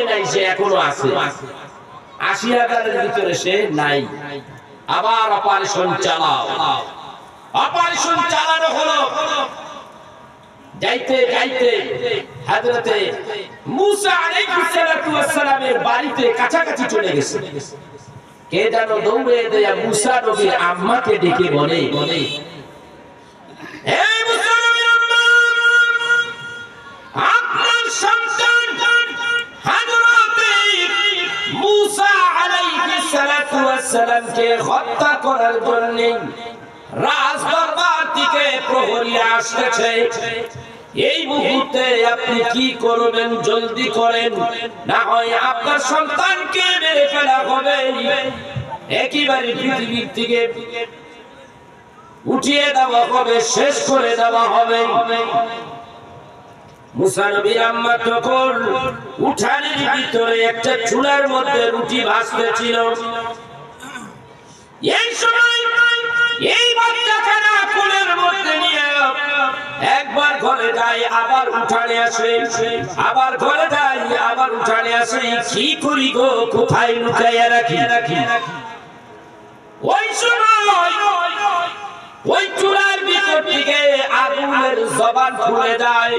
হয় নাই, সে এখনো আছে। ৮০,০০০-এর ভিতরে সে নাই। আবার অপারেশন চালাও। অপারেশন চালানো হলো। যাইতে যাইতে হযরতে মুসা আলাইহিস সালাতু ওয়াস সালামের বাড়িতে কাছাকাছি চলে গেছে। কে যেন দৌড়ে দেয়া মুসা নবীর আম্মাকে ডেকে বলে, এই মুসা নবীর আম্মা, আপনার সন্তান হযরতে মুসা আলাইহিস সালাতু ওয়াস সালামকে হত্যা করার জন্য রাজ দরবার থেকে প্রহরী আসতেছে। এই মুহূর্তে আপনি কি করবেন? জলদি করেন, না হয় আপনার সন্তানকে মেরে ফেলা হবে, একেবারে পৃথিবীর থেকে উঠিয়ে দেওয়া হবে, শেষ করে দেওয়া হবে। মুসা নবীর আম্মা তখন উঠানের ভিতরে একটা চুলার মধ্যে রুটি ভাজতেছিল। এই সময় এই বাচ্চাখানা কোলের মধ্যে নিয়ে একবার ঘরে যায়, আবার উঠানে আসে, আবার ঘরে যায়, আবার উঠানে আসে। কি করি গো, কোথায় লুকাইয়া রাখি? ওই সময় ওই চুলার ভিতর থেকে আগুনের জবান খুলে যায়।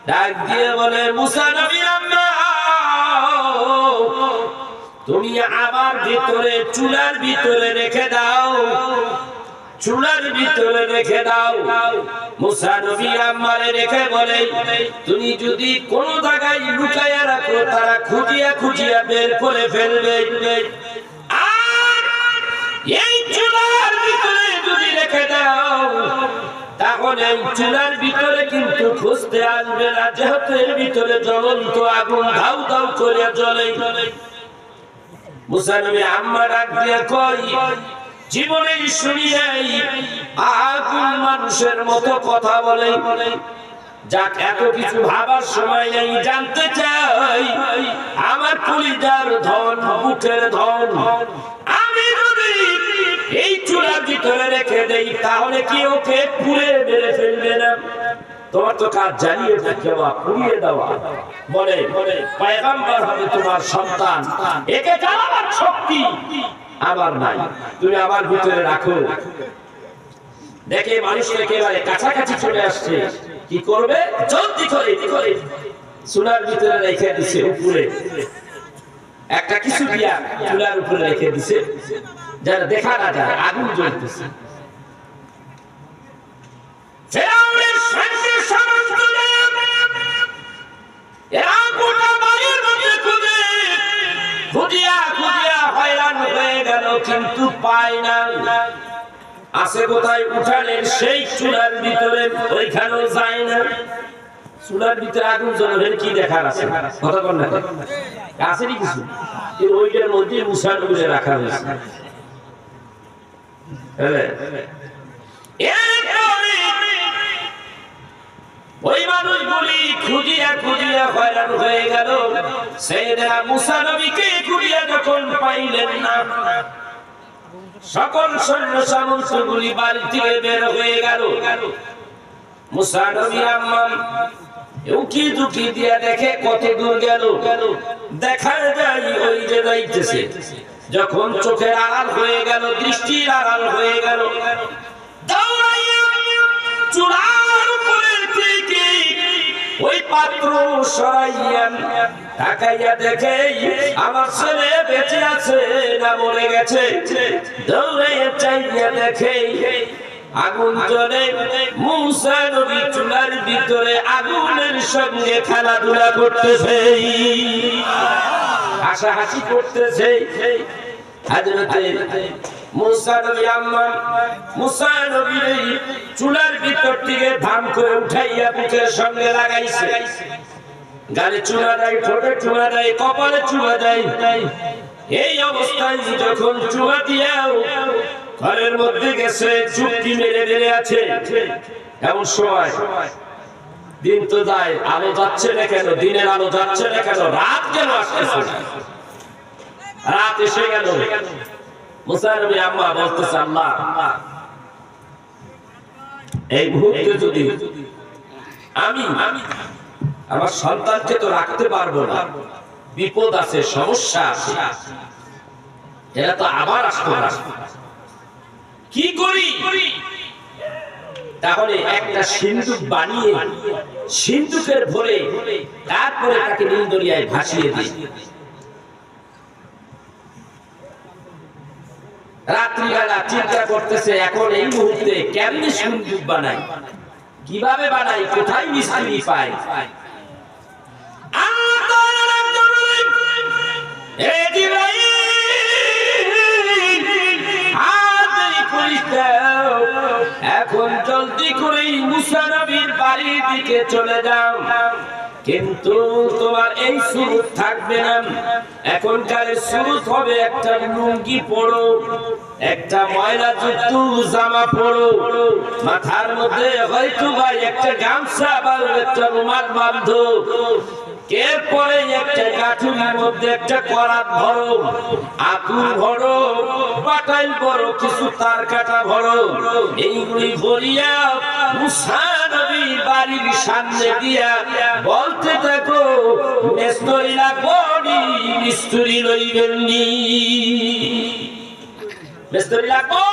ডাক দিয়ে বলে, মুসা নবীর আম্মা, তুমি আমার ভিতরে চুলার ভিতরে রেখে দাও, চুলার ভিতরে রেখে দাও। মুসা নবী আম্মারে রেখে বলে, তুমি যদি কোন জায়গায় লুকাইয়া রাখো, তারা খুঁজিয়া খুঁজিয়া বের করে ফেলবে। আর এই চুলার ভিতরে যদি রেখে দাও, তাহলে এই চুলার ভিতরে কিন্তু খুঁজতে আসবে না, যেহেতু এর ভিতরে জ্বলন্ত আগুন ধাউ ধাউ করে জ্বলে। মুসা নবী আম্মা ডাক দিয়া কই, জীবনে শুনি নাই আগুন মানুষের মতো কথা বলে। যাক, এত কিছু ভাবার সময় নেই, জানতে চাই আমার কলিজার ধন, বুকের ধন, আমি যদি এই চুলার ভিতরে রেখে দেই, তাহলে কি ওকে পুড়ে মেরে ফেলবে না? তোমার তো কাজ জ্বালিয়ে দেওয়া, পুড়িয়ে দেওয়া। বলে পয়গম্বর হবে তোমার সন্তান, একে জ্বালাবার শক্তি আমার নাই, তুমি আমার ভিতরে রাখো। দেখে মানুষ একেবারে কাছাকাছি চলে আসছে, কি করবে? জলদি করে চুলার ভিতরে রেখে দিছে, উপরে একটা কিছু দিয়া চুলার উপরে রেখে দিছে, যারা দেখা না যায় আগুন জ্বলতেছে। ফেরাউনের সৈন্যের সমস্ত এরা গোটা বাড়ির মধ্যে খুঁজিয়া হয়রান হয়ে গেল, কিন্তু পায় না। আছে কোথায়? উঠানের সেই চুলার ভিতরে, ওইখানেও যায় না। চুলার ভিতরে আগুন জ্বলে, কি দেখার আছে? কথা বল না, কাছেরই কিছু, কিন্তু ওইটার মধ্যে মুসা নবীরে রাখা হয়েছে। ওই মানুষগুলি খুঁজিয়া হয়রান হয়ে গেল। সাইয়েদনা মুসা নবীকে খুঁজিয়া যখন পাইলেন না, সকল সৈন্য সামন্তগুলি বাড়ি থেকে বের হয়ে গেল। মুসা নবী আম্মা উকি ঝুঁকি দিয়া দেখে কত দূর গেল। দেখা যায় ওই যে যাইতেছে। যখন চোখের আড়াল হয়ে গেল, দৃষ্টির আড়াল হয়ে গেল, দৌড়াইয়া চূড়ার উপরে থেকে ওই পাত্র সরাইয়া তাকাইয়া দেখে আমার ছেলে বেঁচে আছে না মরে গেছে। দৌড়াইয়া চাইয়া দেখে আগুন জ্বলে, মুসা নবী চুলার ভিতরে আগুনের সঙ্গে খেলাধুলা করতেছে, হাসাহাসি করতেছে। হযরতে মুসা নবী আম্মা মুসা নবীর চুলার ভিতর থেকে ধাম করে উঠাইয়া বুকের সঙ্গে লাগাইছে। গালে চুলা দেয়, ঠোঁটে চুলা দেয়, কপালে চুলা দেয়। এই অবস্থায় যখন চুলা দিয়াও ঘরের মধ্যে গেছে, চুপটি মেরে আছে। এমন সময় দিন তো যায়, আলো যাচ্ছে না কেন? দিনের আলো যাচ্ছে না কেন? রাত কেন আসতেছে না? রাত এসে গেল। মুসা নবী আম্মা বলতেছে, আল্লাহ, এই মুহূর্তে যদি আমি আমার সন্তানকে তো রাখতে পারবো না, বিপদ আছে, সমস্যা আছে, এরা তো আবার আসতো না, কি করি? তাহলে একটা সিন্ধুক বানিয়ে সিন্ধুকের ভরে তারপরে তাকে নীল দরিয়ায় ভাসিয়ে দিই। রাত্রিবেলা চিন্তা করতেছে এখন এই মুহূর্তে কেমনে সিন্ধুক বানাই, কিভাবে বানাই, কোথায় মিস্ত্রি পাই। এখন জলদি করেই মুসা নবীর বাড়ির দিকে চলে যাও, কিন্তু তোমার এই সুরত থাকবে না, এখনকার সুরত হবে একটা লুঙ্গি পরো, একটা ময়লা যুক্ত জামা পরো, মাথার মধ্যে হয়তো ভাই একটা গামছা বা একটা রুমাল বাঁধো, এরপরে একটা গাঁঠুরির মধ্যে একটা করাত ভরো, আকুল ভরো, বাটাইল ভরো, কিছু তার কাটা ভরো, এইগুলি ভরিয়া মুসা নবীর বাড়ির সামনে দিয়া বলতে থাকো, মিস্ত্রি লাগবো, মিস্ত্রি লইবেন নি, মিস্ত্রি লাগবো,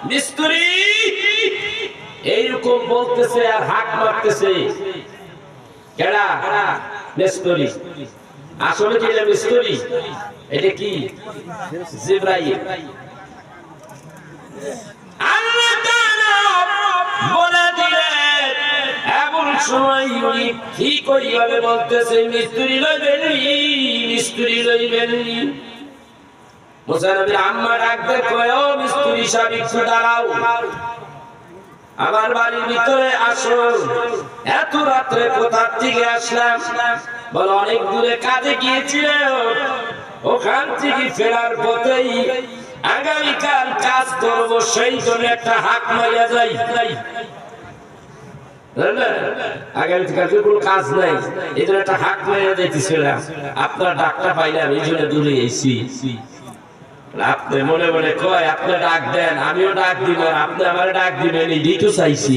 মিস্ত্রি, এইরকম বলতেছে আর হাত মারতেছে। কেডা? মিস্ত্রি। আসলে কি এটা মিস্ত্রি? এটা কি? জিবরাইল। আল্লাহ তাআলা বলে দিলেন, এমন সময় উনি কি কইভাবে বলতেছে, মিস্ত্রি লইবেন নি, মিস্ত্রি লইবেন নি। মুসা নবীর আম্মা ডাকতে কয়, ও মিস্ত্রি সাহেব একটু দাঁড়াও, আমার বাড়ির ভিতরে আসো। এত রাত্রে কোথা থেকে আসলাম? বল অনেক দূরে কাজে গিয়েছিল, ওখান থেকে ফেরার পথেই আগামীকাল কাজ করব, সেই জন্য একটা হাত মারিয়া যাই। আগামীকালকে কোনো কাজ নাই, এই জন্য একটা হাত মারিয়া যাইতেছিলাম, আপনার ডাকটা পাইলাম, এই জন্য দূরে এসেছি। আপনি মনে মনে কয় আপনি ডাক দেন, আমিও ডাক দিব, আপনি আমার ডাক দিবেন, এই দিকে চাইছি।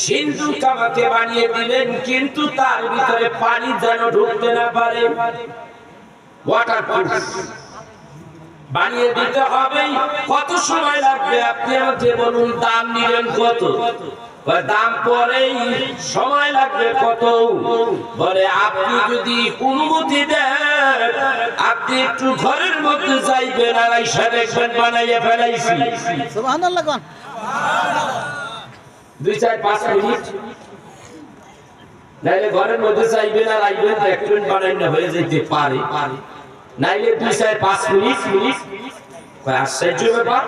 সিন্ধুক আমাকে বানিয়ে দিবেন, কিন্তু তার ভিতরে পানি যেন ঢুকতে না পারে, ওয়াটারপ্রুফ বানিয়ে দিতে হবে। কত সময় লাগবে আপনি আমাকে বলুন, দাম নিবেন কত? দাম পরেই, সময় লাগবে কত? বলে আপনি যদি অনুমতি দেন, আপনি একটু ঘরের মধ্যে যাইবেন আর আইসা দেখবেন বানাইয়া ফেলাইছি। সুবহানাল্লাহ। 2-4-5 মিনিট নাইলে ঘরের মধ্যে যাইবেন আর আইবেন দেখবেন বানাইনা হয়ে যেতে পারে, নাইলে 2-4-5 মিনিট। আশ্চর্য ব্যাপার,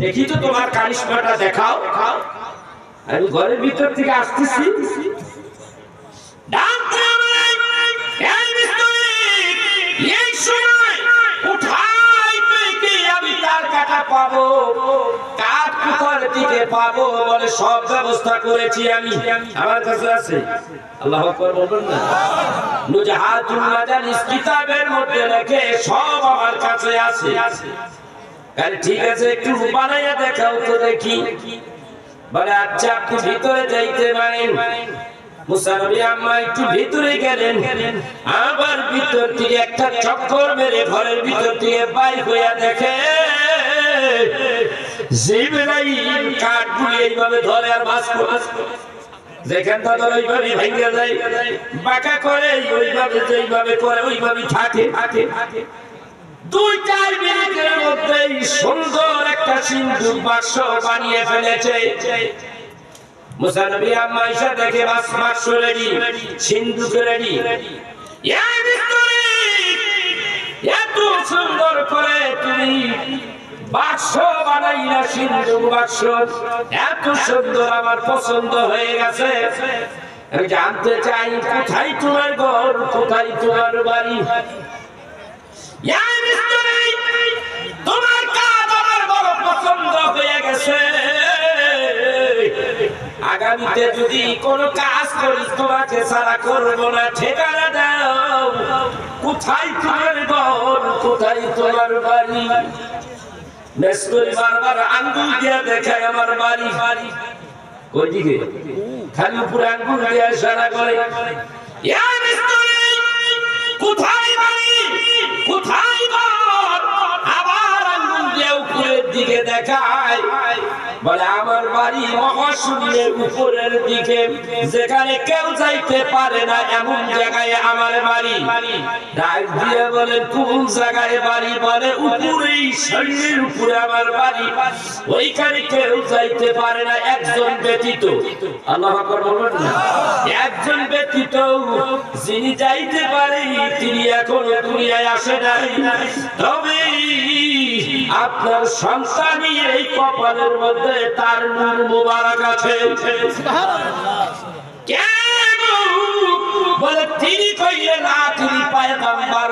দেখি তো তোমার কারিশমাটা দেখাও। আমি ঘরের ভিতর থেকে আসতেছি, এই সময় কোথায় থেকে আমি তার কাটা পাবো, কাঠ কোথার থেকে পাবো? বলে সব ব্যবস্থা করেছি আমি, আমার কাছে আছে। আল্লাহু আকবার বলবেন না? নুজহাতুল মাজালিস কিতাবের মধ্যে রেখে সব আমার কাছে আছে। আরে ঠিক আছে, একটু বানাইয়া দেখাও তো দেখি। বলে আচ্ছা, আপনি ভিতরে যাইতে পারেন। মুসা নবী আম্মা একটু ভিতরে গেলেন, আবার ভিতর থেকে একটা চক্কর মেরে ঘরের ভিতর থেকে বাইর হইয়া দেখে জিবরাইল কাঠগুলি এইভাবে ধরে আর বাস করে, যেখানটা ধরে ওইভাবে ভেঙে যায়, বাঁকা করে ওইভাবে যেইভাবে করে ওইভাবে থাকে। 2-4 মিনিটের মধ্যেই সুন্দর একটা সিন্ধুক বাক্স বানিয়ে ফেলেছে। মুসা নবী আম্মা আয়েশা দেখে বাক্স রেডি, সিন্ধুক রেডি। এত সুন্দর করে তুমি বাক্স বানাইলা, সিন্ধুক বাক্স এত সুন্দর, আমার পছন্দ হয়ে গেছে। আমি জানতে চাই কোথায় তোমার ঘর, কোথায় তোমার বাড়ি? তোমার কাজ আমার বড় পছন্দ হয়ে গেছে, আগামীতে যদি কোনো কাজ করি তোমাকে ছাড়া করবো না। ঠিকানা দাও, কোথায় তোমার ঘর, কোথায় তোমার বাড়ি? মেসকরি বারবার আঙ্গুল দিয়ে দেখায় আমার বাড়ি। কই দিকে? খালি উপরে আঙ্গুল দিয়ে ইশারা করে, ইয়া মেসকরি কোথায় বাড়ি, কোথায় ঘর? আবার আঙ্গুল দিয়ে উপরের দিকে দেখায়, বলে আমার বাড়ি মহাশূন্যের উপরের দিকে, যেখানে কেউ যাইতে পারে না এমন জায়গায় আমার বাড়ি। ডাক দিয়ে বলে কোন জায়গায় বাড়ি? বলে উপরেই, শূন্যের উপরে আমার বাড়ি, ওইখানে কেউ যাইতে পারে না একজন ব্যতীত। আল্লাহু আকবার বলুন না। একজন ব্যতীত যিনি যাইতে পারে তিনি এখনো দুনিয়ায় আসে নাই। তবে আপনার সন্তানই এই কপালের মধ্যে তার নূর মুবারক আছে। বলে তিনি কইলে না, তিনি পয়গম্বর,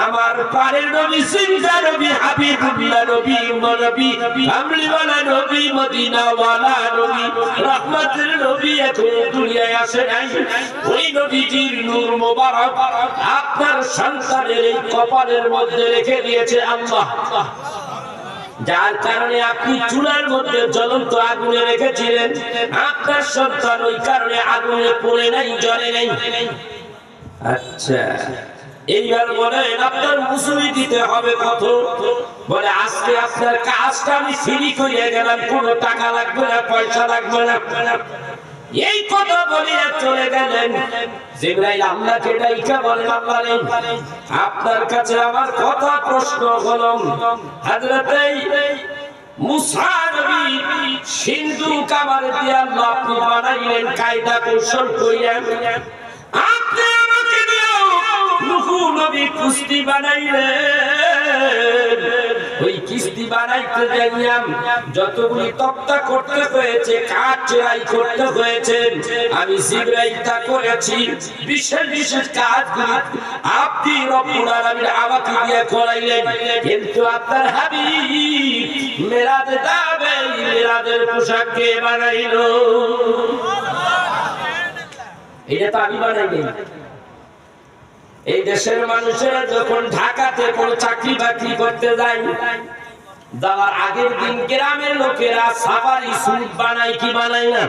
আমার পারের নবী, জিন্দা নবী, হাবিবুল্লাহ নবী, নবী কামলিওয়ালা নবী, মদিনাওয়ালা নবী, রহমতের নবী এখন দুনিয়ায় আসে নাই। ওই নবীজির নূর মুবারক আপনার সন্তানের এই কপালের মধ্যে রেখে দিয়েছে আল্লাহ, যার কারণে আপনি চুলার মধ্যে জ্বলন্ত আগুনে রেখেছিলেন। আপনার সন্তান ওই কারণে আগুনে পড়ে নাই, জ্বলে নাই। আচ্ছা, এইবার বলেন আপনার মুসুরি দিতে হবে কত? বলে আজকে আপনার কাজটা আমি ফ্রি করিয়ে গেলাম, কোনো টাকা লাগবে না, পয়সা লাগবে না। এই কথা বলিয়া চলে গেলেন। জিবরাইল আল্লাহকে ডাইকা বলেন, আল্লাহ আপনার কাছে আমার কথা প্রশ্ন হলো, হযরত মুসা নবী সিন্ধু কামার দিয়ে আল্লাহ আপনি বানাইলেন কায়দা কৌশল কইরা, আপনি আমাকে দিও নূহ নবী কুস্তি বানাইলেন। ওই কিস্তি বানাইতে যাইয়াম যতগুলি তক্তা করতে হয়েছে, কাঠ চেরাই করতে হয়েছে, আমি জিবরাইল তা করেছি। বিশেষ বিশেষ কাজগুলি আপনি রব্বুল আলামিন আমাকে দিয়ে করাইলেন। কিন্তু আপনার হাবিব মেরাজ যাবে, মেরাজের পোশাক কে বানাইলো? এটা তো আমি বানাইনি। এই দেশের মানুষেরা যখন ঢাকাতে কোনো চাকরি বাকরি করতে যায়, যাওয়ার আগের দিন গ্রামের লোকেরা সাফারি স্যুট বানায় কি বানায় না?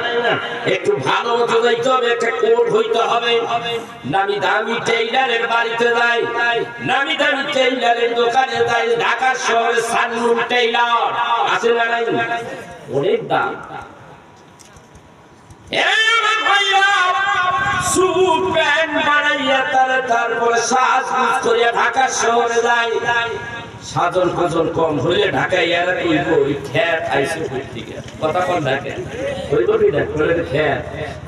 একটু ভালো মতো যাইতে হবে, একটা কোট হইতে হবে। নামি দামি টেইলারের বাড়িতে যায়, নামি দামি টেইলারের দোকানে যায়। ঢাকা শহরে সানমুন টেইলার আছে না নাই? অনেক দাম। স্যুট প্যান্ট বানাইয়া তারপরে সাজগুজ করিয়া ঢাকা শহরে যায়। সাজন খোঁজন কম হইলে ঢাকায় এরা কইব ওই খ্যাত আইসে থেকে কথা কোন ঢাকে কইব কি না করে খ্যাত।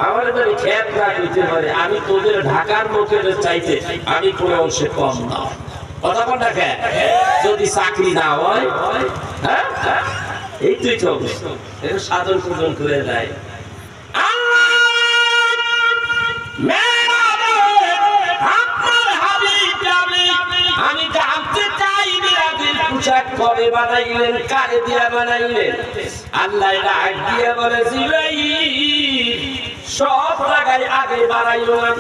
আমার যদি খ্যাত না কইতে পারে, আমি তোদের ঢাকার লোকের চাইতে আমি কোনো অংশে কম না। কথা কোন ঢাকে যদি চাকরি না হয়, হ্যাঁ এই তুই তো এটা সাজন খোঁজন করে দেয়। আমি জানতে চাই মিরাজের পোশাক কবে বানাইলেন, কারে দিয়া বানাইলেন? আল্লাহ ডাক দিয়ে বলে, জিবরাইল সব জায়গায় আগে বানাইলো না,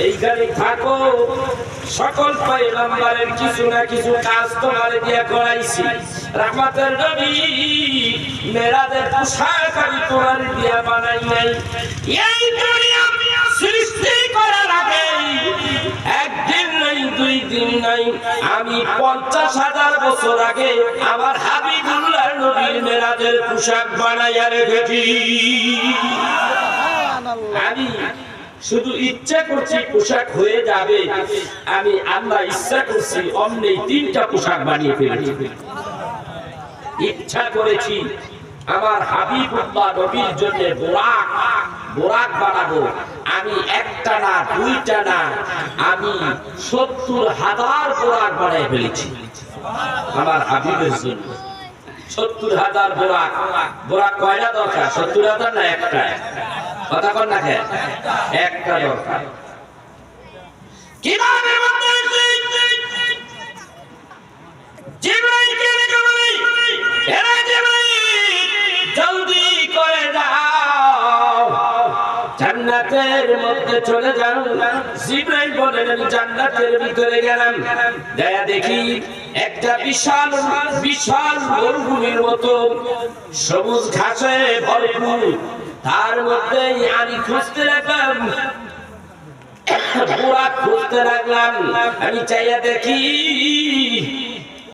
এইখানে থাকো। সকল পয়গম্বরের কিছু না কিছু কাজ তোমারে দিয়া করাইছি। রহমতের নবী মেরাজের পোশাক আমি তোমারে দিয়া বানাই নাই। এই দুনিয়া সৃষ্টি করার আগে একদিন নাই, দুই দিন নাই, আমি 50,000 বছর আগে আমার হাবিবুল্লাহ নবীর মেরাজের পোশাক বানাইয়া রেখেছি। আমি শুধু ইচ্ছা করছি পোশাক হয়ে যাবে, আমি আল্লাহ ইচ্ছা করছি অমনি 3টা পোশাক বানিয়ে ফেলেছি। ইচ্ছা করেছি আমার হাবিবুল্লাহ নবীর জন্য বোরাক বানাবো। আমি একটা না, দুইটা না, আমি 70,000 বোরাক বানিয়ে ফেলেছি আমার হাবিবের জন্য। 70,000 বোরাক। বোরাক কয়টা দরকার? 70,000 না একটা? কথা কন না, একটা দরকার। কিভাবে জলদি করে যাও, জান্নাতের মধ্যে চলে যান। জিবরাইল বলেন আমি জান্নাতের ভিতরে গেলাম, যায় দেখি একটা বিশাল বিশাল মরুভূমির মতো সবুজ ঘাসে ভরপুর। তার মধ্যে আমি খুঁজতে লাগলাম, বুড়া খুঁজতে লাগলাম। আমি চাইয়া দেখি